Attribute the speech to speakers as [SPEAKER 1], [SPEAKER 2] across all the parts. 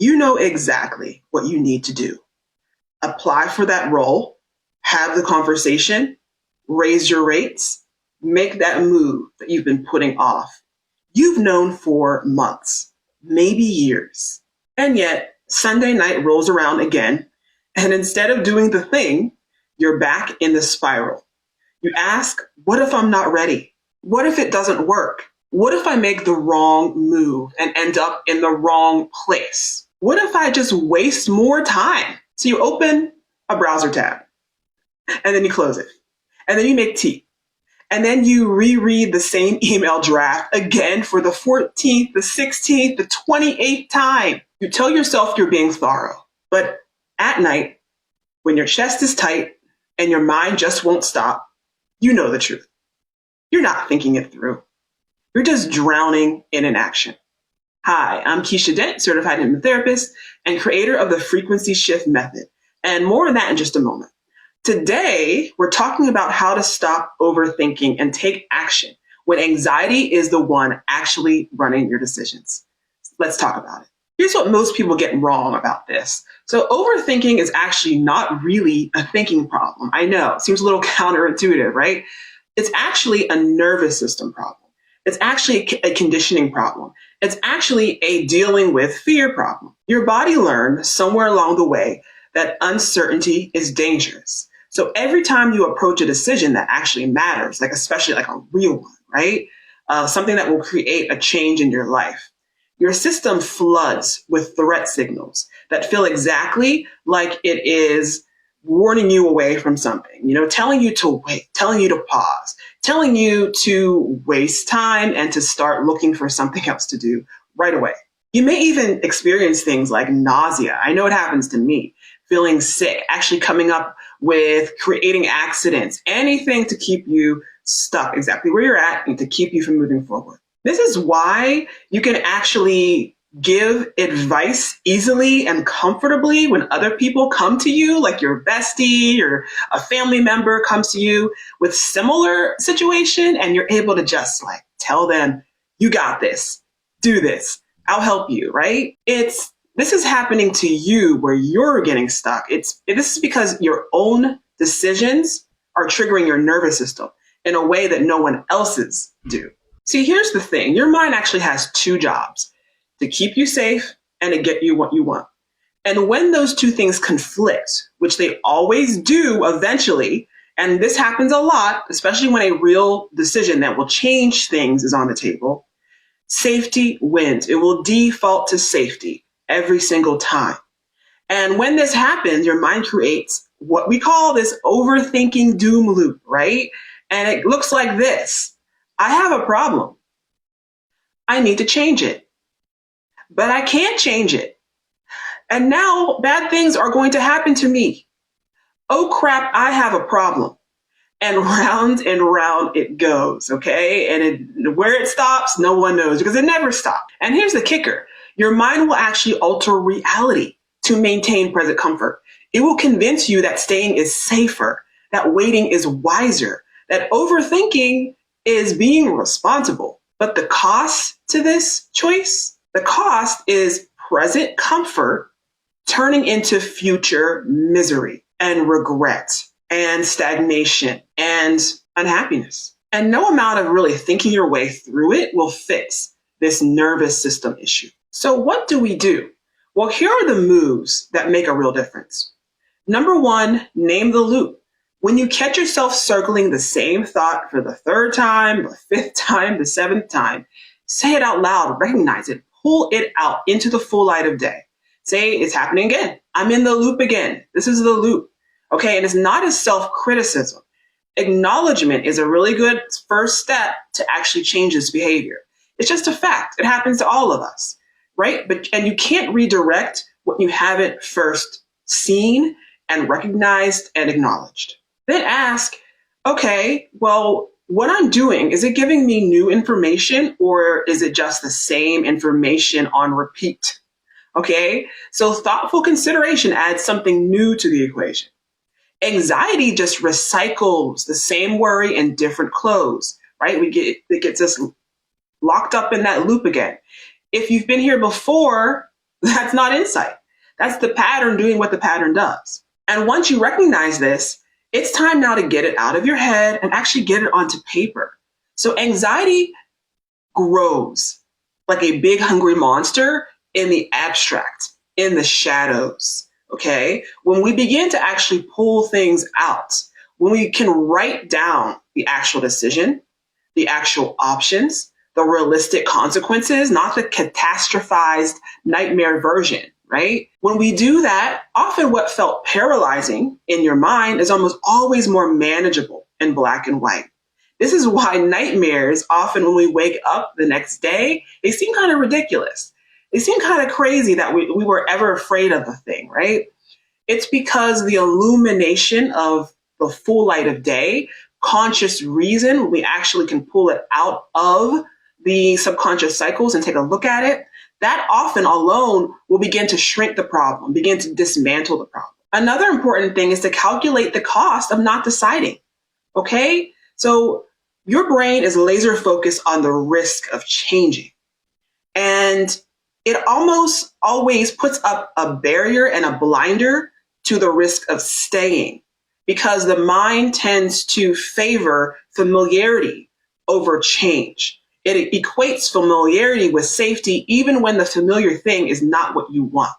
[SPEAKER 1] You know exactly what you need to do. Apply for that role, have the conversation, raise your rates, make that move that you've been putting off. You've known for months, maybe years. And yet, Sunday night rolls around again, and instead of doing the thing, you're back in the spiral. You ask, what if I'm not ready? What if it doesn't work? What if I make the wrong move and end up in the wrong place? What if I just waste more time? So you open a browser tab, and then you close it, and then you make tea, and then you reread the same email draft again for the 14th, the 16th, the 28th time. You tell yourself you're being thorough, but at night, when your chest is tight and your mind just won't stop, you know the truth. You're not thinking it through. You're just drowning in inaction. Hi, I'm Keisha Dent, certified hypnotherapist and creator of the frequency shift method, and more on that in just a moment. Today, we're talking about how to stop overthinking and take action when anxiety is the one actually running your decisions. Let's talk about it. Here's what most people get wrong about this. So overthinking is actually not really a thinking problem. I know, it seems a little counterintuitive, right? It's actually a nervous system problem. It's actually a conditioning problem. It's actually a dealing with fear problem. Your body learned somewhere along the way that uncertainty is dangerous. So every time you approach a decision that actually matters, like especially like a real one, right? Something that will create a change in your life, your system floods with threat signals that feel exactly like it is warning you away from something, telling you to wait, telling you to pause, telling you to waste time and to start looking for something else to do right away. You may even experience things like nausea. I know it happens to me, feeling sick, actually coming up with creating accidents, anything to keep you stuck exactly where you're at and to keep you from moving forward. This is why you can actually give advice easily and comfortably when other people come to you, like your bestie or a family member comes to you with similar situation, and you're able to just like tell them, you got this, do this, I'll help you, right? This is happening to you where you're getting stuck. This is because your own decisions are triggering your nervous system in a way that no one else's do. See, here's the thing. Your mind actually has two jobs: to keep you safe and to get you what you want. And when those two things conflict, which they always do eventually, and this happens a lot, especially when a real decision that will change things is on the table, safety wins. It will default to safety every single time. And when this happens, your mind creates what we call this overthinking doom loop, right? And it looks like this. I have a problem. I need to change it, but I can't change it. And now bad things are going to happen to me. Oh crap, I have a problem. And round it goes, okay? And where it stops, no one knows, because it never stops. And here's the kicker. Your mind will actually alter reality to maintain present comfort. It will convince you that staying is safer, that waiting is wiser, that overthinking is being responsible. But the cost to this choice, the cost is present comfort turning into future misery and regret and stagnation and unhappiness. And no amount of really thinking your way through it will fix this nervous system issue. So what do we do? Well, here are the moves that make a real difference. Number one, name the loop. When you catch yourself circling the same thought for the third time, the fifth time, the seventh time, say it out loud, recognize it, pull it out into the full light of day. Say, it's happening again. I'm in the loop again. This is the loop. Okay, and it's not as self-criticism. Acknowledgement is a really good first step to actually change this behavior. It's just a fact. It happens to all of us, right? And you can't redirect what you haven't first seen and recognized and acknowledged. Then ask, okay, well, what I'm doing, is it giving me new information or is it just the same information on repeat? Okay, so thoughtful consideration adds something new to the equation. Anxiety just recycles the same worry in different clothes, right? It gets us locked up in that loop again. If you've been here before, That's not insight. That's the pattern doing what the pattern does. And once you recognize this, it's time now to get it out of your head and actually get it onto paper. So anxiety grows like a big hungry monster in the abstract, in the shadows. Okay? When we begin to actually pull things out, when we can write down the actual decision, the actual options, the realistic consequences, not the catastrophized nightmare version, right? When we do that, often what felt paralyzing in your mind is almost always more manageable in black and white. This is why nightmares, often when we wake up the next day, they seem kind of ridiculous. They seem kind of crazy that we were ever afraid of the thing, right? It's because the illumination of the full light of day, conscious reason, we actually can pull it out of the subconscious cycles and take a look at it, that often alone will begin to shrink the problem, begin to dismantle the problem. Another important thing is to calculate the cost of not deciding, okay? So your brain is laser focused on the risk of changing. And it almost always puts up a barrier and a blinder to the risk of staying, because the mind tends to favor familiarity over change. It equates familiarity with safety, even when the familiar thing is not what you want.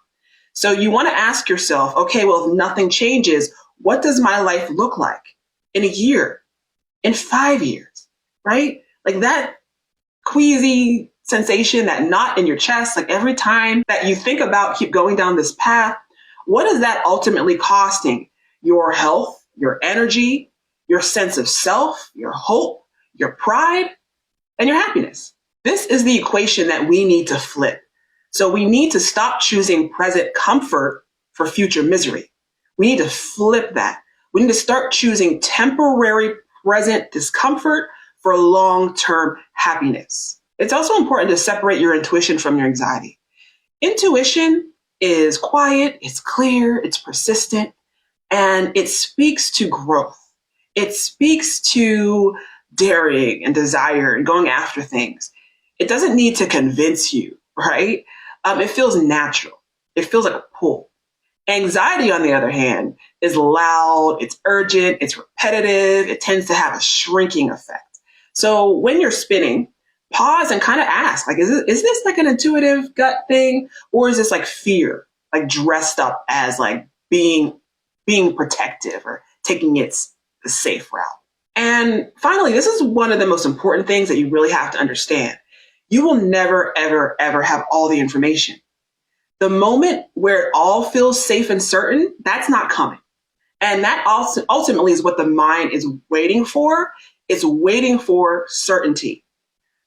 [SPEAKER 1] So you want to ask yourself, okay, well, if nothing changes, what does my life look like in a year, in 5 years, right? Like that queasy sensation, that knot in your chest, like every time that you think about keep going down this path, what is that ultimately costing? Your health, your energy, your sense of self, your hope, your pride, and your happiness. This is the equation that we need to flip. So we need to stop choosing present comfort for future misery. We need to flip that. We need to start choosing temporary present discomfort for long-term happiness. It's also important to separate your intuition from your anxiety. Intuition is quiet, it's clear, it's persistent, and it speaks to growth. It speaks to daring and desire and going after things. It doesn't need to convince you, right? It feels natural. It feels like a pull. Anxiety, on the other hand, is loud, it's urgent, it's repetitive, it tends to have a shrinking effect. So when you're spinning, pause and kind of ask, like, is this like an intuitive gut thing? Or is this like fear, like dressed up as like being protective or taking the safe route? And finally, this is one of the most important things that you really have to understand. You will never, ever, ever have all the information. The moment where it all feels safe and certain, that's not coming. And that also ultimately is what the mind is waiting for. It's waiting for certainty.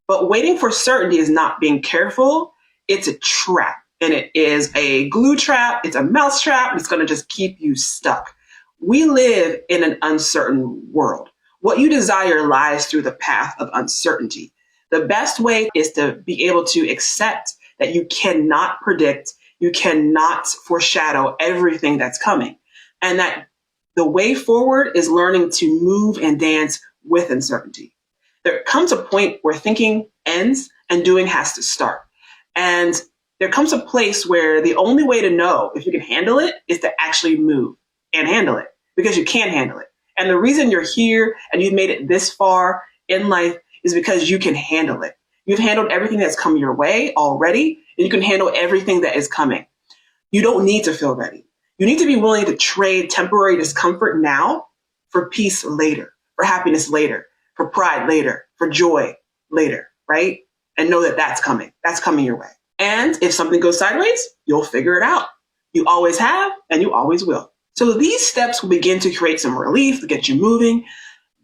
[SPEAKER 1] But waiting for certainty is not being careful. It's a trap. And it is a glue trap. It's a mouse trap. It's going to just keep you stuck. We live in an uncertain world. What you desire lies through the path of uncertainty. The best way is to be able to accept that you cannot predict, you cannot foreshadow everything that's coming. And that the way forward is learning to move and dance with uncertainty. There comes a point where thinking ends and doing has to start. And there comes a place where the only way to know if you can handle it is to actually move and handle it, because you can handle it. And the reason you're here and you've made it this far in life is because you can handle it. You've handled everything that's come your way already, and you can handle everything that is coming. You don't need to feel ready. You need to be willing to trade temporary discomfort now for peace later, for happiness later, for pride later, for joy later, right? And know that that's coming. That's coming your way. And if something goes sideways, you'll figure it out. You always have, and you always will. So these steps will begin to create some relief to get you moving.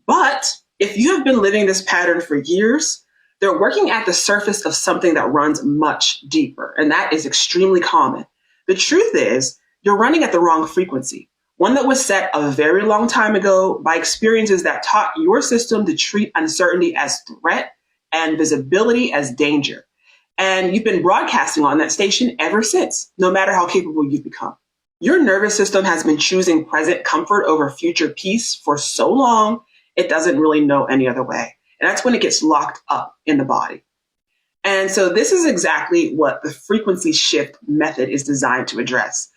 [SPEAKER 1] But if you have been living this pattern for years, they're working at the surface of something that runs much deeper, and that is extremely common. The truth is, you're running at the wrong frequency, one that was set a very long time ago by experiences that taught your system to treat uncertainty as threat and visibility as danger. And you've been broadcasting on that station ever since, no matter how capable you've become. Your nervous system has been choosing present comfort over future peace for so long, it doesn't really know any other way. And that's when it gets locked up in the body. And so this is exactly what the frequency shift method is designed to address.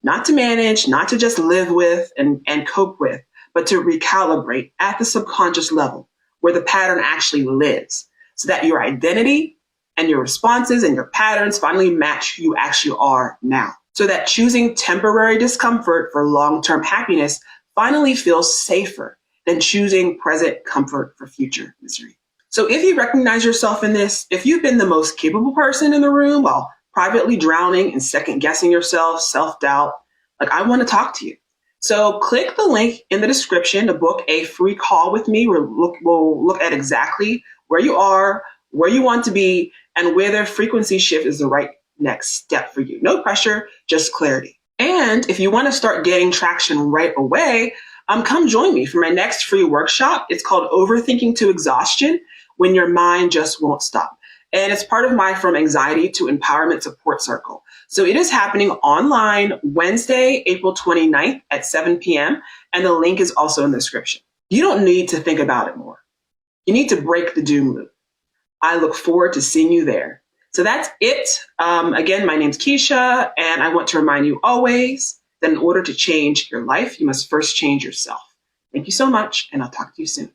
[SPEAKER 1] Not to manage, not to just live with and cope with, but to recalibrate at the subconscious level where the pattern actually lives, so that your identity and your responses and your patterns finally match who you actually are now. So that choosing temporary discomfort for long-term happiness finally feels safer than choosing present comfort for future misery. So if you recognize yourself in this, if you've been the most capable person in the room while privately drowning and second guessing yourself, self-doubt, like, I want to talk to you. So click the link in the description to book a free call with me. We'll look at exactly where you are, where you want to be, and whether frequency shift is the right next step for you. No pressure, just clarity. And if you want to start getting traction right away, come join me for my next free workshop. It's called Overthinking to Exhaustion, when your mind just won't stop. And it's part of my From Anxiety to Empowerment Support Circle. So it is happening online Wednesday, April 29th at 7 p.m. And the link is also in the description. You don't need to think about it more. You need to break the doom loop. I look forward to seeing you there. So that's it. Again, my name's Keisha, and I want to remind you always that in order to change your life, you must first change yourself. Thank you so much, and I'll talk to you soon.